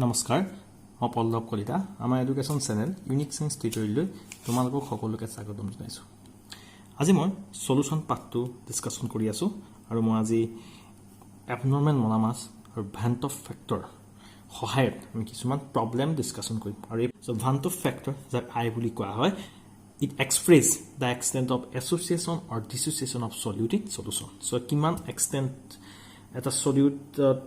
নমস্কাৰ মই পল্লৱ কলিতা আমাৰ এডুকেশ্যন চেনেল ইউনিক সায়েন্স টিউটৰিয়েললৈ তোমালোকক সকলোকে স্বাগতম জনাইছো আজি মই সলিউশন পাৰ্টটো ডিসকাশন কৰি আছো আৰু মই আজি এবনৰ্মেল মোলাৰ মাছ আৰু ভেন্ট অফ ফেক্টৰ সহায়ত আমি কিছুমান প্ৰবলেম ডিসকাশন কৰিম আৰু এই ভেন্ট অফ ফেক্টৰ যাক আই বুলি কোৱা হয় it express the extent of association or dissociation of solute in solution so কিমান extent এটা সলিউট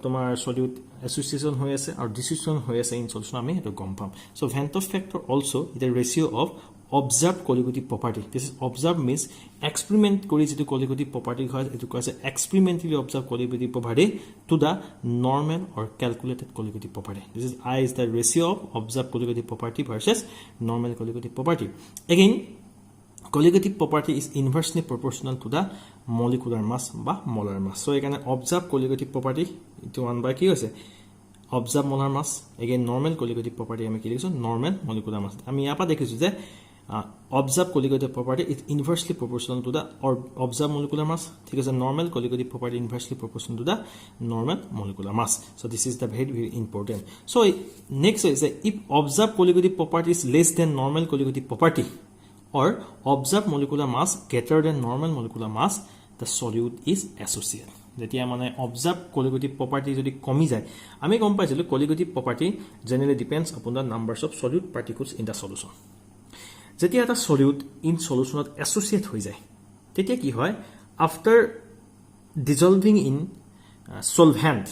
তোমার সলিউট অ্যাসোসিয়েশন হৈ আছে আৰু ডিসোসিয়েশন হৈ আছে ইন সলিউশন আমি এটো গম পাম so Van't Hoff factor also is the ratio of observed colligative property this is observed means experiment কৰি যেটো colligative property হয় এটো কৈছে experimentally observed colligative property to the normal or calculated colligative property this is I is the ratio of observed colligative property versus normal colligative property again colligative property is inversely proportional to the molecular mass বা molar mass so এখানে observed colligative property itu 1 by কি হৈছে observed molar mass again normal colligative property আমি কি লিখিছো normal molecular mass আমি ইয়াপা দেখিছো যে observed colligative property is inversely proportional to the or observed molecular mass ঠিক আছে normal colligative property inversely proportional to the normal molecular mass so this is the very important so next is if observed colligative property is less than normal colligative property or observed molecular mass greater than normal molecular mass the solute is associated যেতিয়া মানে observed colligative property যদি কমি যায় আমি গম পাইছিলো colligative property generally depends upon the numbers of solute particles in the solution যেতিয়া এটা solute in solutionত associate হৈ যায় তেতিয়া কি হয় after dissolving in solvent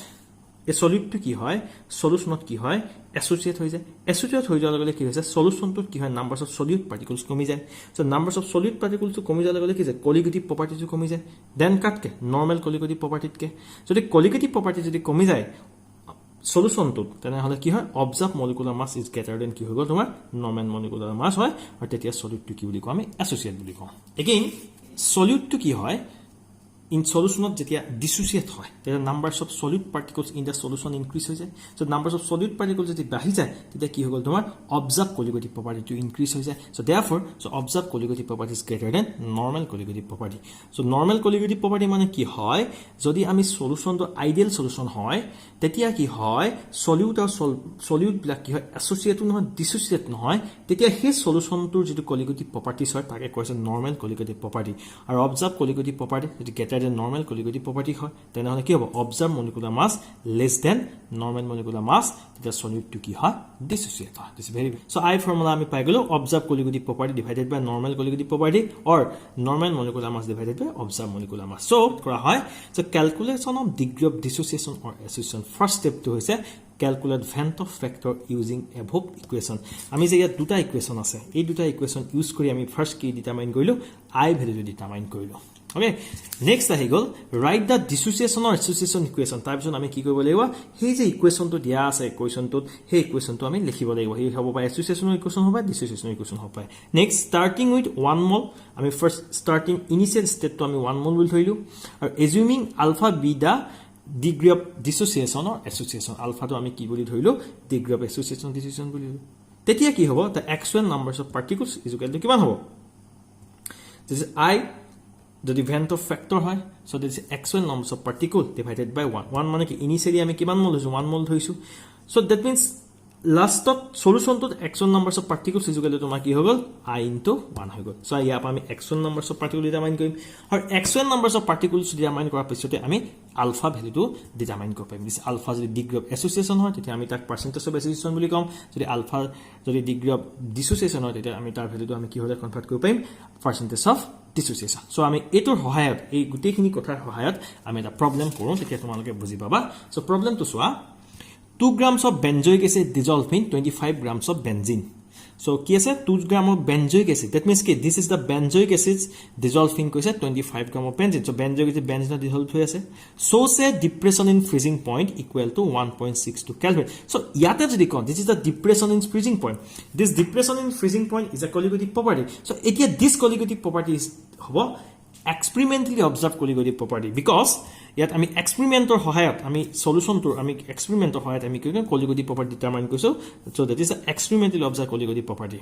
এই সলিউটটো কি হয় সলিউশনত কি হয় associate হৈ যায় associate হৈ যোৱাৰ লগে কি হৈছে সলিউশনটো কি হয় নাম্বাৰস অফ সলিউট পাৰ্টিকলস কমি যায় সো নাম্বাৰস অফ সলিউট পাৰ্টিকলস কমি যোৱাৰ লগে কি যায় colligative properties কমি যায় দেন কাটকে নরমাল colligative property কে যদি colligative property যদি কমি যায় সলিউশনটো তেনে হলে কি হয় observed molecular mass is greater than কি হৈ গল তোমাৰ normal molecular mass হয় আৰু তেতিয়া সলিউটটো কি বুলি কওঁ আমি associate বুলি কওঁ again সলিউটটো কি হয় in solution of jetia dissociate hoy the numbers of solute particles in the solution increase hoy jay so numbers of solute particles jeti bahi jay tetia ki hogol tomar observed colligative property to increase hoy jay so therefore so observed colligative property is greater than normal colligative property so normal colligative property mane ki hoy jodi ami solution to ideal solution hoy tetia ki hoy solute or solute black ki hoy associate no dissociate no hoy tetia he solution to jetu colligative properties hoy take koise normal colligative property or observed colligative property jeti greater than normal colligative property হয় তেনেহলে কি হ'ব observed molecular mass less than normal molecular mass the solute to কি হয় dissociate হয় this is very so I formula আমি পাই গলো observed colligative property divided by normal colligative property or normal molecular mass divided by observed molecular mass so কৰা হয় so calculation of degree of dissociation or association first step to হৈছে calculate vent of factor using above equation আমি যে ইয়াত দুটা ইকুৱেচন আছে এই দুটা ইকুৱেচন ইউজ কৰি আমি ফাৰ্স্ট কি ডিটাৰমাইন কৰিলো I ভ্যালু ডিটাৰমাইন কৰিলো okay next আহি গল write the dissociation or association equation তাৰপিছত আমি কি কৰিব লাগিব সেই যে ইকুৱেচনটো দিয়া আছে ইকুৱেচনটো সেই ইকুৱেচনটো আমি লিখিব লাগিব এই হ'ব পায় association equation হ'ব dissociation equation হ'ব পায় next starting with 1 mole আমি first starting initial state to আমি 1 mole বুলি ধৰিলো আৰু assuming alpha be the degree of dissociation or association alpha to আমি কি বুলি ধৰিলো degree of association dissociation বুলি তেতিয়া কি হ'ব the actual numbers of particles is equal to কিমান হ'ব this is I যদি vent of factor হয় so this is actual numbers of particle divided by 1 1 মানে কি initially আমি কিমান মল লৈছো 1 মল ধৰিছো so that means last solution to actual numbers of particles is equal to তোমাৰ কি হৈ গল I into 1 হৈ গল so ইয়াত আমি actual numbers of particles determine কৰিম আৰু actual numbers of particles determine কৰাৰ পিছতে আমি alpha value to determine কৰিব পাৰিম this alpha যদি degree of association হয় তেতিয়া আমি তাক percentage of association বুলি কম যদি alpha যদি degree of dissociation হয় তেতিয়া আমি তাৰ ভ্যালুটো আমি কি হলে কনভাৰ্ট কৰিব পাৰিম percentage of dissociation so আমি এটোৰ সহায়ত এই গুটেখিনি কথাৰ সহায়ত আমি এটা প্ৰবলেম কৰো তেতিয়া তোমালোকে বুজি পাবা so problem to সোৱা 2 grams of benzoic acid dissolved in 25 grams of benzene so কি আছে 2 grams of benzoic acid that means কি this is the benzoic acids dissolved in কৈছে 25 grams of benzene so benzoic acid benzene dissolved হৈ আছে so say depression in freezing point equal to 1.62 kelvin so ইয়াতে যদি কোন this is the depression in freezing point this depression in freezing point is a colligative property so এতিয়া this colligative property is হ'ব experimentally observed colligative property because yet আমি experimentor সহায়ত আমি solution to আমি experimentor সহায়ত আমি কি colligative property determine কৰিছো so that is a experimentally observed colligative property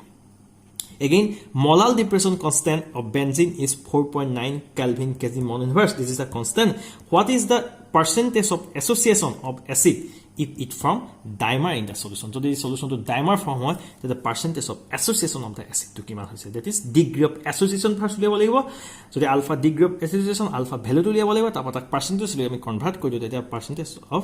again molar depression constant of benzene is 4.9 kelvin kg mole inverse this is a constant what is the percentage of association of acid if it from dimer in the solution. So the solution to dimer form হয় that the percentage of association of the acid to কিমান হৈছে, that is degree of association first উলিয়াব লাগিব. যদি alpha degree of association alpha value to উলিয়াব লাগিব, তাৰপৰা তাক percentage লৈ আমি convert কৰি দিওঁ, তেতিয়া percentage of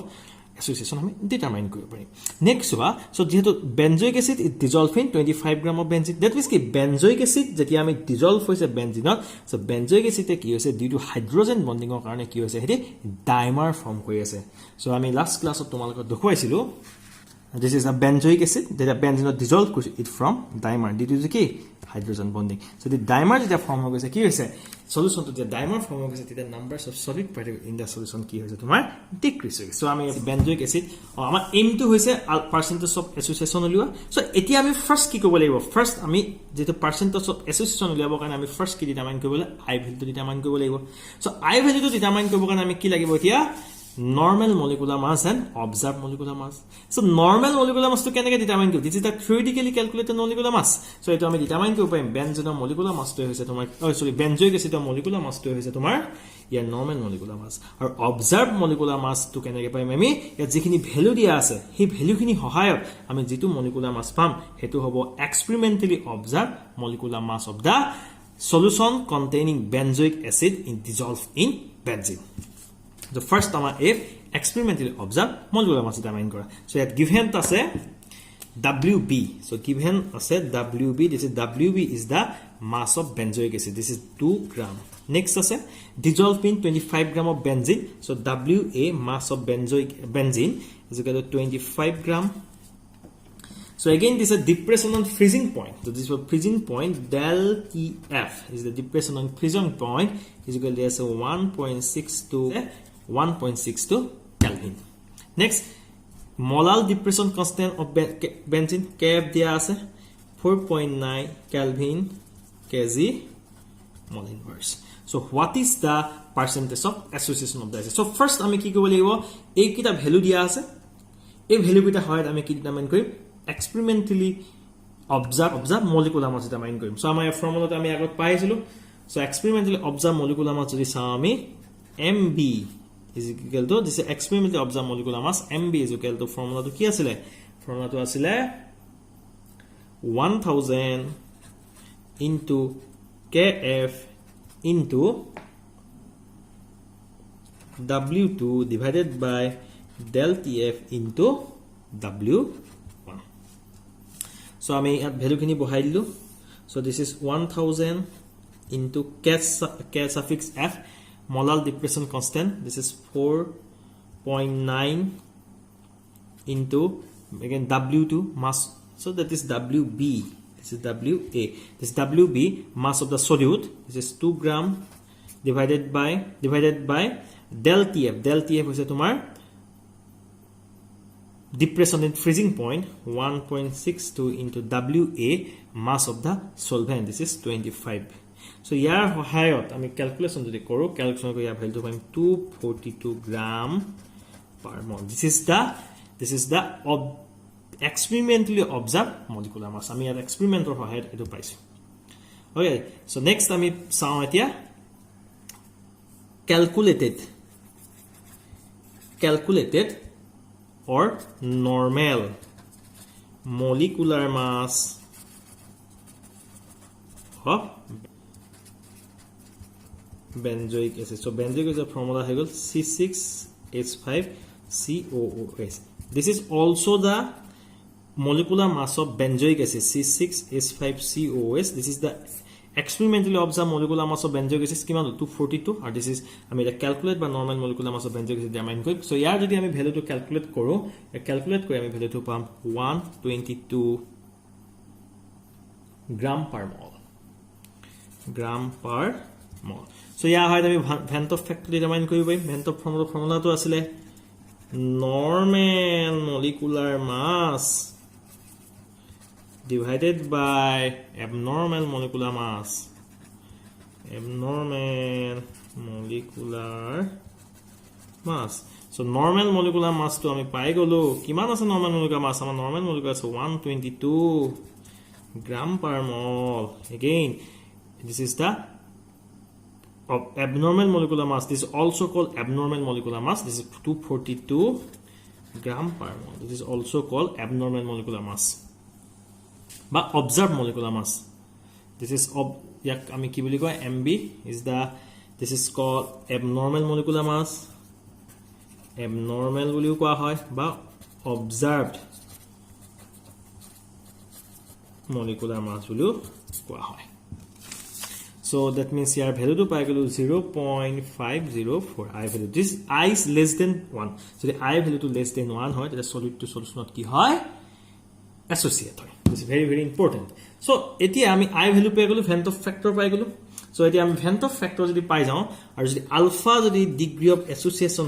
association আমি determine কৰিব পাৰিম. Next হোৱা, so যেহেতু benzoic acid is dissolved in 25 gram of benzene, that means কি benzoic acid যেতিয়া আমি dissolve হৈছে benzeneত, so benzoic acid কি হৈছে due to hydrogen bonding ৰ কাৰণে কি হৈছে হেতি dimer form কৰি আছে. So আমি last class of তোমালোকক দেখুৱাইছিলো, this is a benzoic acid that benzene dissolve it from dimer due to কি hydrogen bonding. So the dimer যেতিয়া form হৈ গৈছে কি হৈছে, solution to the dimer form হৈ গৈছে, তেতিয়া numbers of solid particle in the solution কি হৈছে তোমাৰ decrease হৈ গৈছে. So আমি benzoic acid আমাৰ aim to হৈছে percentage of association উলিওৱা. So এতিয়া আমি first কি কৰিব লাগিব, first আমি যেটো percentage of association উলিয়াবৰ কাৰণে আমি first কি determine কৰিব লাগিব, I value to determine কৰিব লাগিব. So I value to determine কৰিবৰ কাৰণে আমি কি লাগিব এতিয়া, normal molecular mass and observed molecular mass. So normal molecular mass to কেনেকৈ determine কৰিব, this is the theoretically calculated molecular mass. So এটো আমি determine কৰিব পাৰিম benzoic molecular mass to হৈছে তোমাৰ benzoic acid molecular mass to হৈছে তোমাৰ ইয়াৰ normal molecular mass, আৰু observed molecular mass to কেনেকৈ পাইম আমি, ইয়াত যিখিনি ভ্যালু দিয়া আছে সেই ভ্যালুখিনি সহায়ত আমি যেটো molecular mass পাম হেতু হ'ব experimentally observed molecular mass of the solution containing benzoic acid in dissolved in benzene. The first আমাৰ if experimentally observed molecular mass determine কৰা. So ইয়াত given আছে WB. So given আছে WB, this is WB is the mass of benzoic acid, this is 2 gram. Next আছে dissolved in 25 gram of benzene. So WA mass of benzene is equal to 25 gram. So again this is a depression on freezing point. So this is freezing point del TF is the depression on freezing point is equal to 1.62 Kelvin. Next, molar depression constant of benzene KF dia ase 4.9 Kelvin kg mole inverse. So what is the percentage of association of the acid? So first আমি কি কৰিব লাগিব, এই কিটা value দিয়া আছে, এই value কিটা হয় আমি কি ডিটারমাইন কৰিম, experimentally observe molecular mass determine কৰিম. So আমাৰ ফৰ্মুলাটো আমি আগত পাইছিলো. So experimentally observe molecular mass যদি চাও আমি MB is equal to, this is experimentally observed molecular mass, MB is equal to formula to কি আছিল, formula to আছিল 1000 into KF into W2 divided by del TF into W1. So আমি ইয়াত value খিনি বহাই দিলো. So this is 1000 into K suffix F molar depression constant, this is 4.9 into again W2 mass, so that is WB, this is WA, this is WB mass of the solute, this is 2 gram divided by del TF হৈছে তোমাৰ depression in freezing point 1.62 into WA mass of the solvent, this is 25. So ইয়াৰ সহায়ত আমি calculation যদি কৰো, calculation কৰি ইয়াৰ ভ্যালুটো পাম 242 gram per mole. This is the experimentally observed molecular mass. আমি ইয়াৰ এক্সপেৰিমেন্টৰ সহায়ত এটো পাইছো. Okay, so next আমি চাও এতিয়া calculated or normal molecular mass of benzoic acid. So benzoic is a formula here C6H5COOS. This is also the molecular mass of benzoic acid C6H5COOS. This is the experimentally observed molecular mass of benzoic acid কিমান 242, and this is আমি এটা calculate বা normal molecular mass of benzoic acid determine কৰিম. So ইয়াৰ যদি আমি value টো calculate কৰো, calculate কৰি আমি ভ্যালু টো পাম 122 gram per mole. So yeah, হয় আমি Van't factor determine কৰিব পাৰিম. Van't formula to আসলে normal molecular mass divided by abnormal molecular mass. So normal molecular mass to আমি পাই গলো, কিমান আছে normal molecular mass, আমাৰ normal molecular আছে 122 gram per mole. Again, this is the of abnormal molecular mass. This is also called abnormal molecular mass. This is 242 gram per mole. This is also called abnormal molecular mass বা observed molecular mass. This is yak ami ki boli koy MB is the this is called abnormal molecular mass. Abnormal boliu koa hoy ba observed molecular mass boliu koa hoy. So that means here value to pai gelu 0.504 I value. This I is less than 1. So the I value to less than 1 hoy that solid to solution not ki hoy associate hoy. This is very important. So etia ami I value pai gelu Van't Hoff factor pai gelu. So etia ami Van't Hoff factor jodi pai jao aru jodi alpha jodi degree of association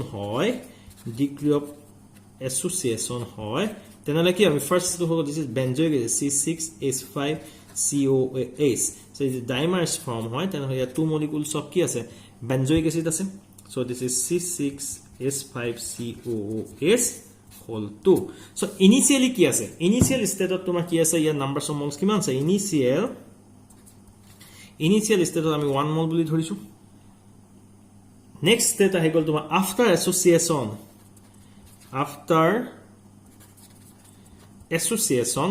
hoy tenale ki ami first to hogo this is benzoic C6H5 COOH. So this dimers form hoy then here two molecules of ki ase benzoic acid ase. So this is C6H5COOH whole 2. So initially ki ase initial state of tuma ki ase here numbers of moles kiman ase initial state of ami 1 mole boli dhorisu. Next state ahi gol tuma after association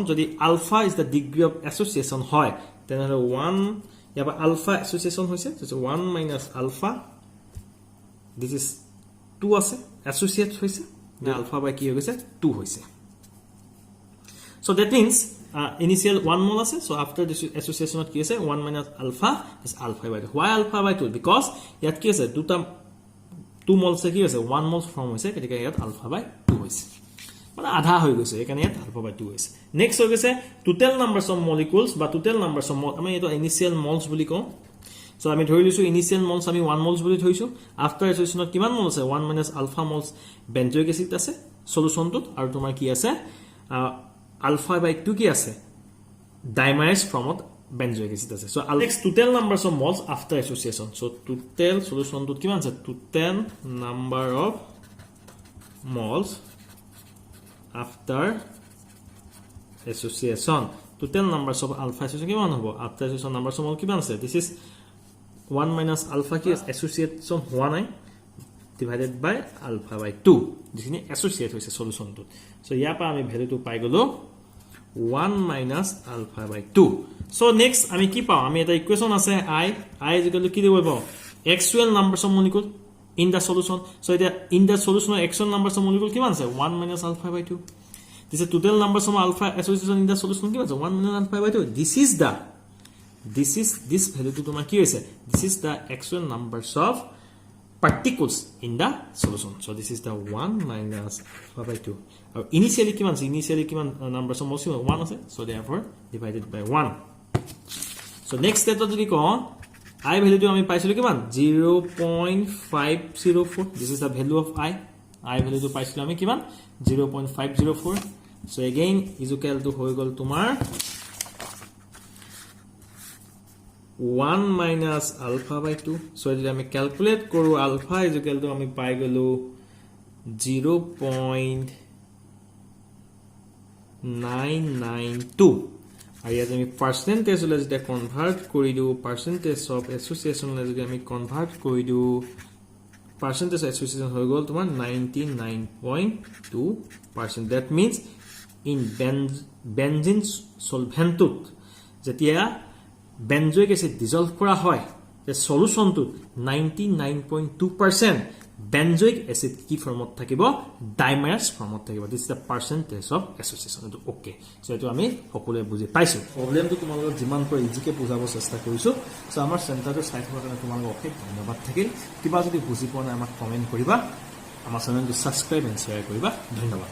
jodi alpha is the degree of association hoy then 1 yaba alpha association hoise so 1 minus alpha this is 2 ase associate hoise the alpha by ki hoise 2 hoise. So that means initial 1 mole ase so after this association of ki ase 1 minus alpha is alpha by 2. Why alpha by 2? Because yat ki ase duta 2 moles ki ase 1 mole form hoise ketika yat alpha by 2 hoise মানে আধা হৈ গৈছে এখানে ইয়াত alpha by 2 হৈছে. Next হৈ গৈছে total নাম্বাৰস of molecules বা টোটাল নাম্বাৰস অফ আমি এটো ইনিশিয়াল মলস বুলি কওঁ. সো আমি ধৰি লৈছো ইনিশিয়াল মলস আমি 1 মলস বুলি ধৰিছো আফটাৰ এসোসিয়েশনত কিমান মল আছে 1 minus alpha moles benzoic acid আছে সলিউশনটোত আৰু তোমাৰ কি আছে alpha by 2 কি আছে ডাইমাইস ফৰ্মত benzoic acid আছে. So next total numbers of moles after association. So total solution to কিমান আছে total number of moles after association. Total numbers of alpha association কিমান হ'ব after association numbers of mole কিমান আছে this is 1 minus alpha কি association হোৱা নাই divided by alpha by 2 যিখিনি associate হৈছে solution to. So ইয়াৰ পৰা আমি ভ্যালু টো পাই গলো 1 minus alpha by 2. So next আমি কি পাও আমি এটা ইকুয়েশন আছে I is equal to কি দিব পাও actual numbers of molecule in the solution. So in the solution actual numbers of molecule কিমান আছে 1 minus alpha by 2. This is total numbers of alpha association in the solution কিমান আছে 1 minus alpha by 2. This value to তোমাৰ কি হৈছে this is the actual numbers of particles in the solution. So this is the 1 minus alpha by 2. Initially kiman numbers of moles 1 ase so therefore divided by 1. So next step jodi ko I value to ami paisilu kiman 0.504. This is the value of I value to paisilu ami kiman 0.504. So again is equal to hoy gol tumar 1 minus alpha by 2. So if I calculate koru alpha is equal to ami pai gelu 0.992 আৰু ইয়াত আমি percentage লৈ যেটা convert কৰি দিও percentage of association লৈ যদি আমি কনভাৰ্ট কৰি দিও পাৰ্সেন্টেজ এসোসিয়েশন হৈ গল তোমাৰ 99.2%. That means in benzene solventut যেতিয়া benzoic acid dissolve কৰা হয় the solution to 99.2% benzoic acid কি ফর্মত থাকিব dimers ফর্মত থাকিব. This is the percentage of association. Okay, so এটো আমি সকলোৱে বুজি পাইছো প্ৰবলেমটো তোমালোক যিমান পৰা ইজিকে বুজাব চেষ্টা কৰিছো. সো আমাৰ চেণ্টাৰটো চাই থকাৰ কাৰণে তোমালোক অশেষ ধন্যবাদ থাকিল. কিবা যদি বুজি পোৱা নাই আমাক কমেন্ট কৰিবা আমাৰ চেনেলটো সাবস্ক্ৰাইব এণ্ড শেয়াৰ কৰিবা. ধন্যবাদ.